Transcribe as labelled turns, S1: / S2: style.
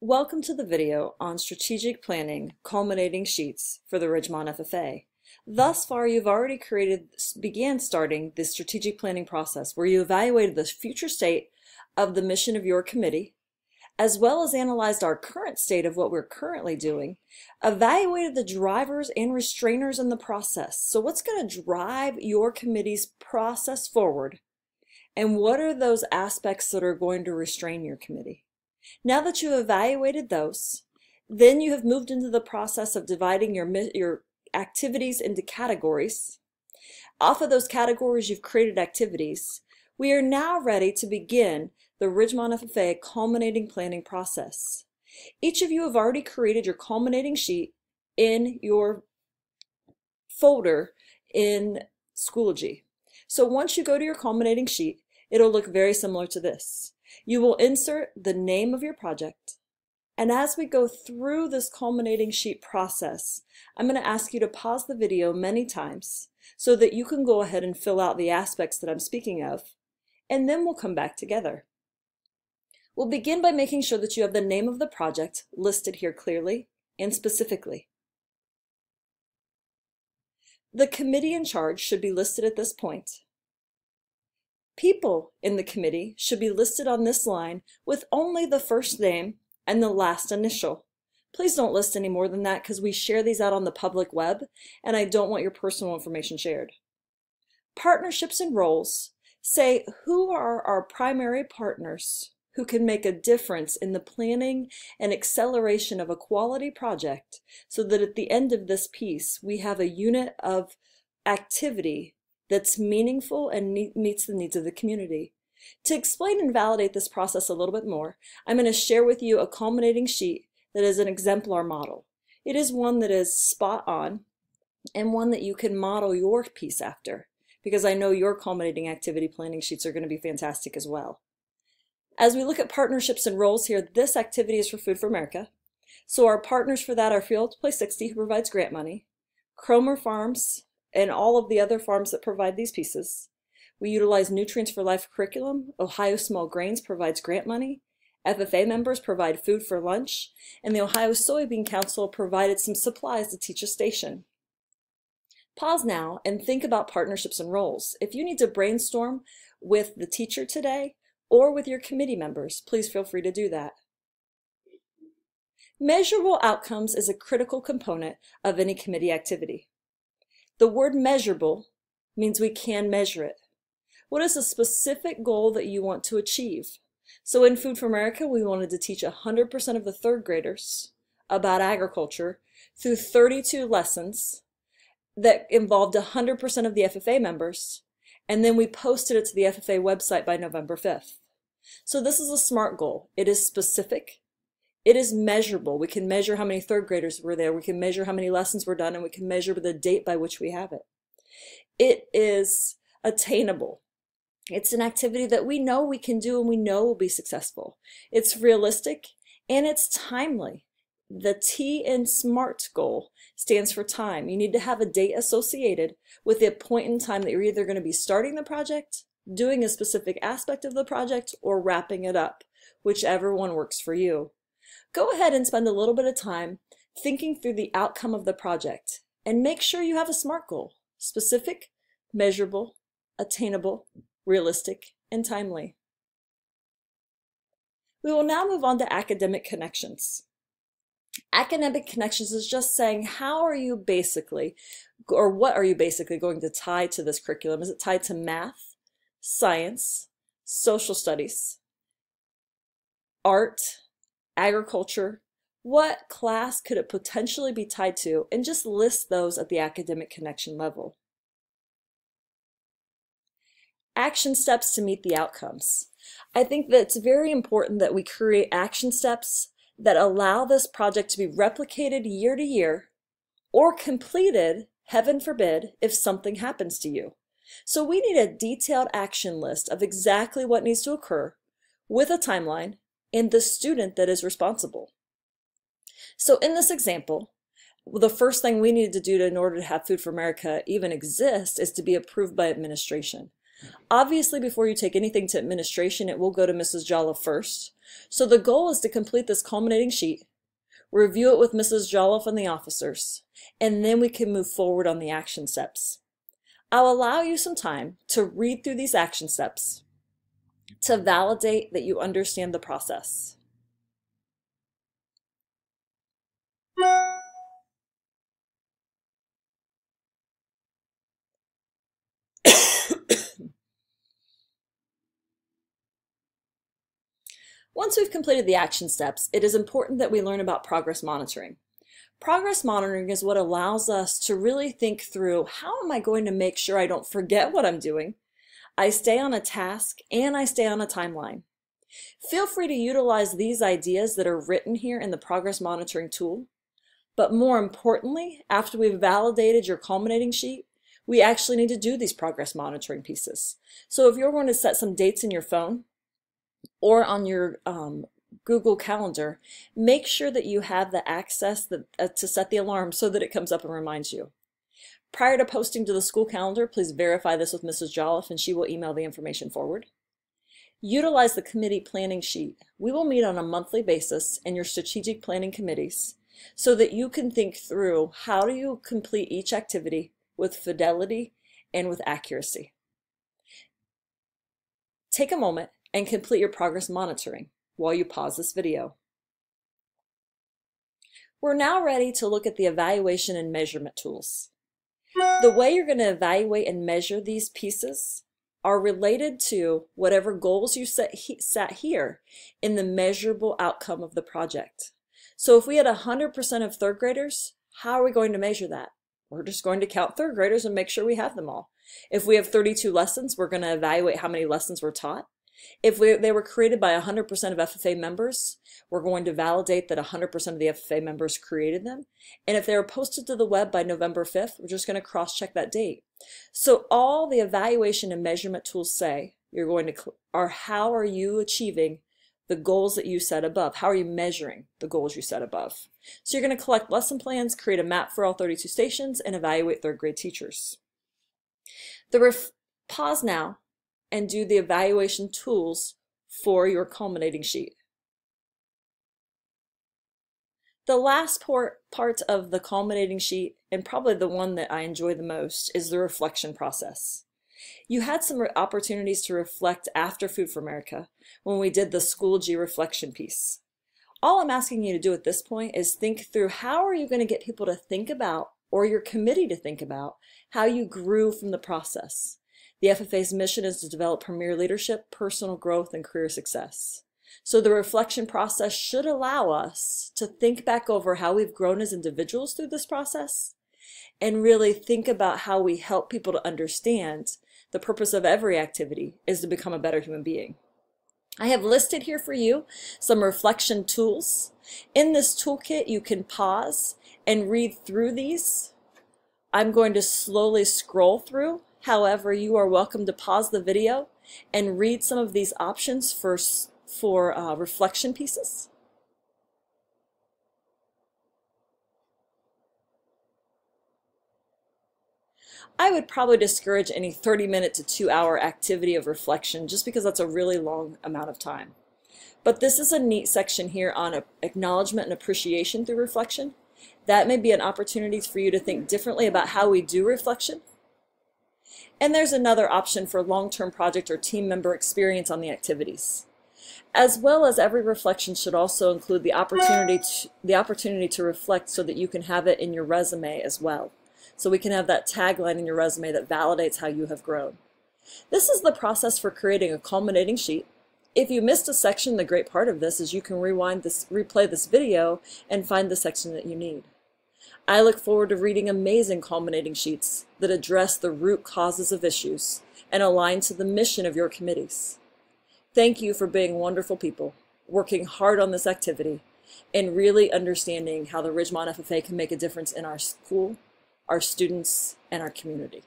S1: Welcome to the video on strategic planning culminating sheets for the Ridgemont FFA. Thus far, you've already began starting the strategic planning process where you evaluated the future state of the mission of your committee, as well as analyzed our current state of what we're currently doing, evaluated the drivers and restrainers in the process. So what's going to drive your committee's process forward? And what are those aspects that are going to restrain your committee? Now that you've evaluated those, then you have moved into the process of dividing your activities into categories. Off of those categories, you've created activities. We are now ready to begin the Ridgemont FFA culminating planning process. Each of you have already created your culminating sheet in your folder in Schoology. So once you go to your culminating sheet, it'll look very similar to this. You will insert the name of your project, and as we go through this culminating sheet process, I'm going to ask you to pause the video many times so that you can go ahead and fill out the aspects that I'm speaking of, and then we'll come back together. We'll begin by making sure that you have the name of the project listed here clearly and specifically. The committee in charge should be listed at this point. People in the committee should be listed on this line with only the first name and the last initial. Please don't list any more than that because we share these out on the public web and I don't want your personal information shared. Partnerships and roles say who are our primary partners who can make a difference in the planning and acceleration of a quality project so that at the end of this piece we have a unit of activity that's meaningful and meets the needs of the community. To explain and validate this process a little bit more, I'm going to share with you a culminating sheet that is an exemplar model. It is one that is spot on and one that you can model your piece after, because I know your culminating activity planning sheets are going to be fantastic as well. As we look at partnerships and roles here, this activity is for Food for America. So our partners for that are Field to Play 60, who provides grant money, Cromer Farms, and all of the other farms that provide these pieces. We utilize Nutrients for Life curriculum. Ohio Small Grains provides grant money. FFA members provide food for lunch. And the Ohio Soybean Council provided some supplies to teach a station. Pause now and think about partnerships and roles. If you need to brainstorm with the teacher today or with your committee members, please feel free to do that. Measurable outcomes is a critical component of any committee activity. The word measurable means we can measure it. What is a specific goal that you want to achieve? So in Food for America, we wanted to teach 100% of the third graders about agriculture through 32 lessons that involved 100% of the FFA members, and then we posted it to the FFA website by November 5th. So this is a SMART goal. It is specific. It is measurable. We can measure how many third graders were there. We can measure how many lessons were done, and we can measure the date by which we have it. It is attainable. It's an activity that we know we can do and we know will be successful. It's realistic and it's timely. The T in SMART goal stands for time. You need to have a date associated with the point in time that you're either going to be starting the project, doing a specific aspect of the project, or wrapping it up, whichever one works for you. Go ahead and spend a little bit of time thinking through the outcome of the project and make sure you have a SMART goal: specific, measurable, attainable, realistic, and timely. We will now move on to academic connections. Academic connections is just saying how are you basically, or what are you basically going to tie to this curriculum? Is it tied to math, science, social studies, art, agriculture? What class could it potentially be tied to? And just list those at the academic connection level. Action steps to meet the outcomes. I think that it's very important that we create action steps that allow this project to be replicated year to year or completed, heaven forbid, if something happens to you. So we need a detailed action list of exactly what needs to occur with a timeline and the student that is responsible. So in this example, the first thing we need to do in order to have Food for America even exist is to be approved by administration. Obviously, before you take anything to administration, it will go to Mrs. Jolliffe first. So the goal is to complete this culminating sheet, review it with Mrs. Jolliffe and the officers, and then we can move forward on the action steps. I'll allow you some time to read through these action steps to validate that you understand the process. Once we've completed the action steps, it is important that we learn about progress monitoring. Progress monitoring is what allows us to really think through, how am I going to make sure I don't forget what I'm doing? I stay on a task and I stay on a timeline. Feel free to utilize these ideas that are written here in the progress monitoring tool. But more importantly, after we've validated your culminating sheet, we actually need to do these progress monitoring pieces. So if you're going to set some dates in your phone or on your Google Calendar, make sure that you have the access to set the alarm so that it comes up and reminds you. Prior to posting to the school calendar, please verify this with Mrs. Jolliffe and she will email the information forward. Utilize the committee planning sheet. We will meet on a monthly basis in your strategic planning committees so that you can think through, how do you complete each activity with fidelity and with accuracy. Take a moment and complete your progress monitoring while you pause this video. We're now ready to look at the evaluation and measurement tools. The way you're going to evaluate and measure these pieces are related to whatever goals you set here in the measurable outcome of the project. So if we had 100% of third graders, how are we going to measure that? We're just going to count third graders and make sure we have them all. If we have 32 lessons, we're going to evaluate how many lessons were taught. If they were created by 100% of FFA members, we're going to validate that 100% of the FFA members created them. And if they were posted to the web by November 5th, we're just going to cross-check that date. So all the evaluation and measurement tools say are how are you achieving the goals that you set above? How are you measuring the goals you set above? So you're going to collect lesson plans, create a map for all 32 stations, and evaluate third grade teachers. Pause now and do the evaluation tools for your culminating sheet. The last part of the culminating sheet, and probably the one that I enjoy the most, is the reflection process. You had some opportunities to reflect after Food for America when we did the Schoology reflection piece. All I'm asking you to do at this point is think through, how are you going to get people to think about, or your committee to think about, how you grew from the process. The FFA's mission is to develop premier leadership, personal growth, and career success. So the reflection process should allow us to think back over how we've grown as individuals through this process and really think about how we help people to understand the purpose of every activity is to become a better human being. I have listed here for you some reflection tools. In this toolkit, you can pause and read through these. I'm going to slowly scroll through. However, you are welcome to pause the video and read some of these options for reflection pieces. I would probably discourage any 30-minute to 2-hour activity of reflection just because that's a really long amount of time. But this is a neat section here on acknowledgement and appreciation through reflection. That may be an opportunity for you to think differently about how we do reflection. And there's another option for long-term project or team member experience on the activities. As well as every reflection should also include the opportunity to reflect so that you can have it in your resume as well. So we can have that tagline in your resume that validates how you have grown. This is the process for creating a culminating sheet. If you missed a section, the great part of this is you can replay this video and find the section that you need. I look forward to reading amazing culminating sheets that address the root causes of issues and align to the mission of your committees. Thank you for being wonderful people, working hard on this activity, and really understanding how the Ridgemont FFA can make a difference in our school, our students, and our community.